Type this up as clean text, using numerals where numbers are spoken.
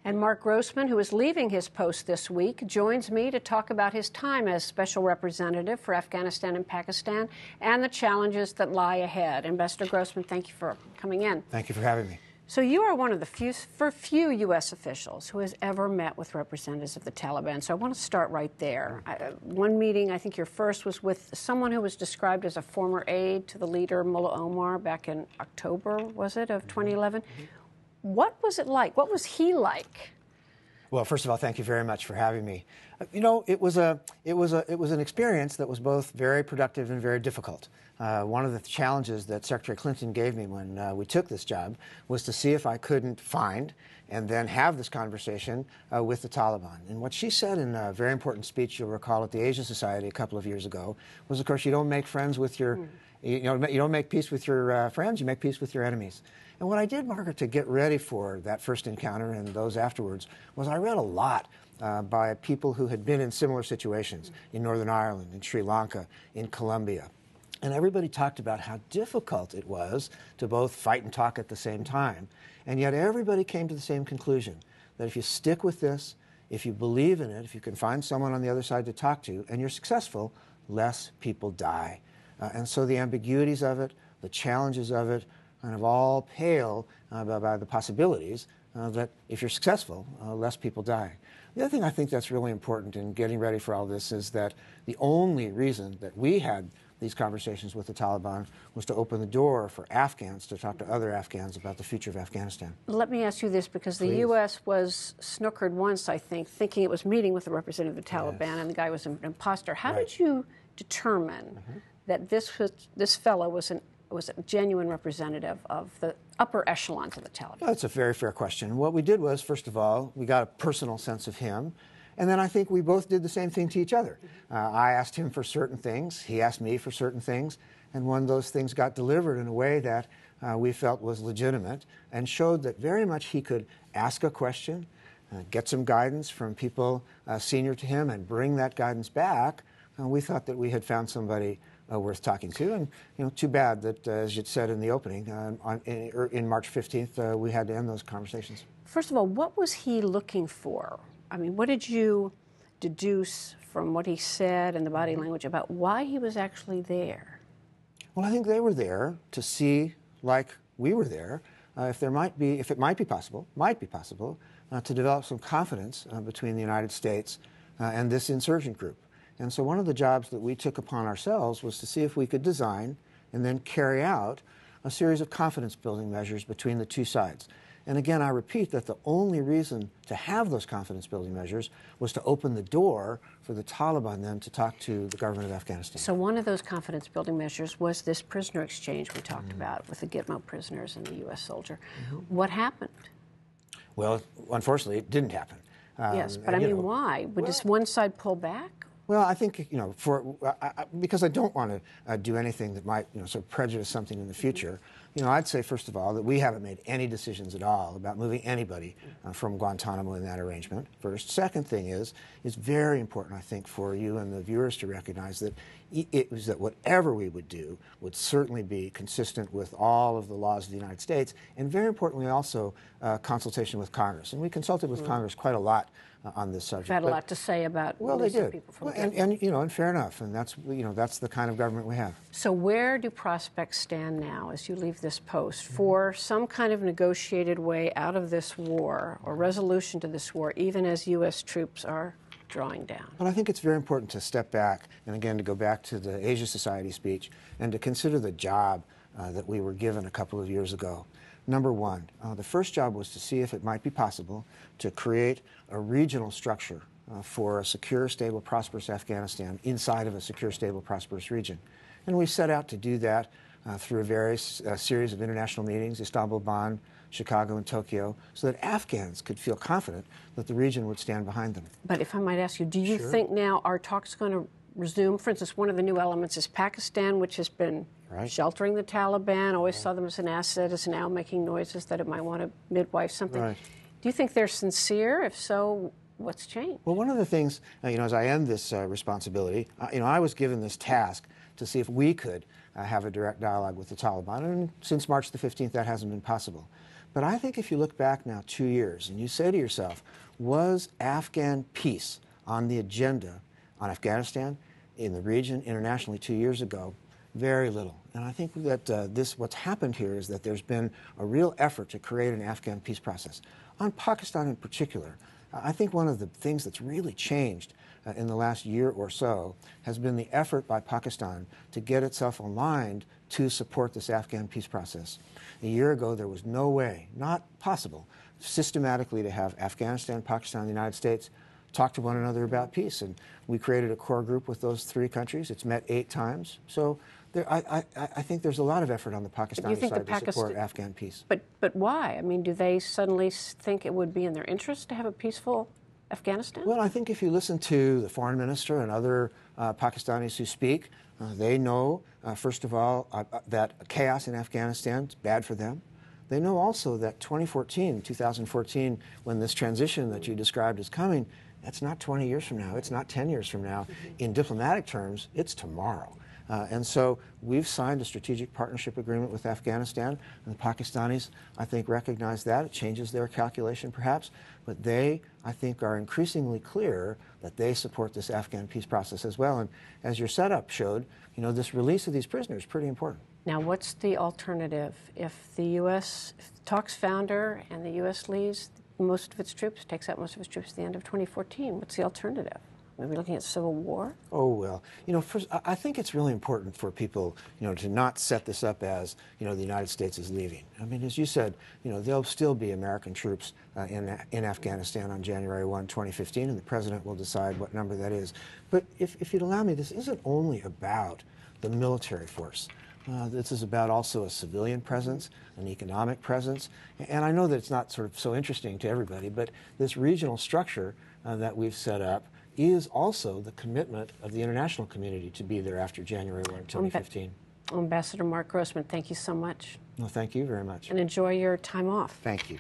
And Mark Grossman, who is leaving his post this week, joins me to talk about his time as Special Representative for Afghanistan and Pakistan and the challenges that lie ahead. Ambassador Grossman, thank you for coming in. Thank you for having me. So you are one of the few U.S. officials who has ever met with representatives of the Taliban. So I want to start right there. One meeting, I think your first, was with someone who was described as a former aide to the leader, Mullah Omar, back in October, was it, of 2011? What was it like? What was he like? Well, first of all, thank you very much for having me. You know, it was an experience that was both very productive and very difficult. One of the challenges that Secretary Clinton gave me when we took this job was to see if I couldn't find and then have this conversation with the Taliban. And what she said in a very important speech, you'll recall, at the Asia Society a couple of years ago, was, of course, you don't make friends with your, you don't make peace with your friends, you make peace with your enemies. And what I did, Margaret, to get ready for that first encounter and those afterwards was I read a lot by people who had been in similar situations in Northern Ireland, in Sri Lanka, in Colombia. And everybody talked about how difficult it was to both fight and talk at the same time. And yet everybody came to the same conclusion, that if you stick with this, if you believe in it, if you can find someone on the other side to talk to, and you're successful, less people die. And so the ambiguities of it, the challenges of it, kind of all pale by the possibilities that if you're successful, less people die. The other thing I think that's really important in getting ready for all this is that the only reason that we had these conversations with the Taliban was to open the door for Afghans to talk to other Afghans about the future of Afghanistan. Let me ask you this, because the U.S. was snookered once, I think, thinking it was meeting with a representative of the Taliban, and the guy was an imposter. How did you determine that this fellow was a genuine representative of the upper echelons of the Taliban? That's a very fair question. What we did was, first of all, we got a personal sense of him. And then I think we both did the same thing to each other. I asked him for certain things. He asked me for certain things. And when those things got delivered in a way that we felt was legitimate and showed that very much he could ask a question, get some guidance from people senior to him, and bring that guidance back, we thought that we had found somebody worth talking to. And, you know, too bad that, as you said in the opening, in March 15th, we had to end those conversations. First of all, what was he looking for? I mean, what did you deduce from what he said and the body language about why he was actually there? Well, I think they were there to see, like we were there, if it might be possible, to develop some confidence between the United States and this insurgent group. And so one of the jobs that we took upon ourselves was to see if we could design and then carry out a series of confidence-building measures between the two sides. And again, I repeat that the only reason to have those confidence-building measures was to open the door for the Taliban then to talk to the government of Afghanistan. So one of those confidence-building measures was this prisoner exchange we talked about with the Gitmo prisoners and the U.S. soldier. What happened? Well, unfortunately, it didn't happen. Yes, but I mean, why? Would just one side pull back? Well, I think, you know, because I don't want to do anything that might, you know, sort of prejudice something in the future, you know, I'd say, first of all, that we haven't made any decisions at all about moving anybody from Guantanamo in that arrangement, first. Second thing is, it's very important, I think, for you and the viewers to recognize that it was that whatever we would do would certainly be consistent with all of the laws of the United States, and very importantly also consultation with Congress. And we consulted with Congress quite a lot on this subject. They've had a lot to say about people from and you know, and fair enough, and that's, you know, that's the kind of government we have. So where do prospects stand now as you leave this post for some kind of negotiated way out of this war or resolution to this war, even as U.S. troops are drawing down? Well, I think it's very important to step back and again to go back to the Asia Society speech and to consider the job that we were given a couple of years ago. Number one, the first job was to see if it might be possible to create a regional structure for a secure, stable, prosperous Afghanistan inside of a secure, stable, prosperous region. And we set out to do that through a various series of international meetings, Istanbul, Bonn, Chicago, and Tokyo, so that Afghans could feel confident that the region would stand behind them. But if I might ask you, do you think now our talks going to resume? For instance, one of the new elements is Pakistan, which has been sheltering the Taliban, always saw them as an asset, is now making noises that it might want to midwife something. Do you think they're sincere? If so, what's changed? Well, one of the things, you know, as I end this responsibility, you know, I was given this task to see if we could have a direct dialogue with the Taliban, and since March the 15th, that hasn't been possible. But I think if you look back now 2 years and you say to yourself, was Afghan peace on the agenda on Afghanistan, in the region, internationally 2 years ago? Very little. And I think that what's happened here is that there's been a real effort to create an Afghan peace process. On Pakistan in particular, I think one of the things that's really changed in the last year or so has been the effort by Pakistan to get itself aligned to support this Afghan peace process. A year ago, there was no way, not possible, systematically to have Afghanistan, Pakistan, and the United States talk to one another about peace. And we created a core group with those 3 countries. It's met 8 times. So I think there's a lot of effort on the Pakistani side to support Afghan peace. But why? I mean, do they suddenly think it would be in their interest to have a peaceful Afghanistan? Well, I think if you listen to the foreign minister and other Pakistanis who speak, they know, first of all, that chaos in Afghanistan is bad for them. They know also that 2014, when this transition that you described is coming, that's not 20 years from now. It's not 10 years from now. In diplomatic terms, it's tomorrow. And so we've signed a strategic partnership agreement with Afghanistan, and the Pakistanis, I think, recognize that. It changes their calculation, perhaps, but they, I think, are increasingly clear that they support this Afghan peace process as well. And as your setup showed, you know, this release of these prisoners is pretty important. Now, what's the alternative? If the U.S. talks founder and the U.S. leaves most of its troops, takes out most of its troops at the end of 2014, what's the alternative? Are we looking at civil war? Oh, well, you know, first, I think it's really important for people, you know, to not set this up as, you know, the United States is leaving. I mean, as you said, you know, there'll still be American troops in Afghanistan on January 1, 2015, and the president will decide what number that is. But if you'd allow me, this isn't only about the military force. This is about also a civilian presence, an economic presence. And I know that it's not sort of so interesting to everybody, but this regional structure that we've set up is also the commitment of the international community to be there after January 1, 2015. Ambassador Mark Grossman, thank you so much. Well, thank you very much. And enjoy your time off. Thank you.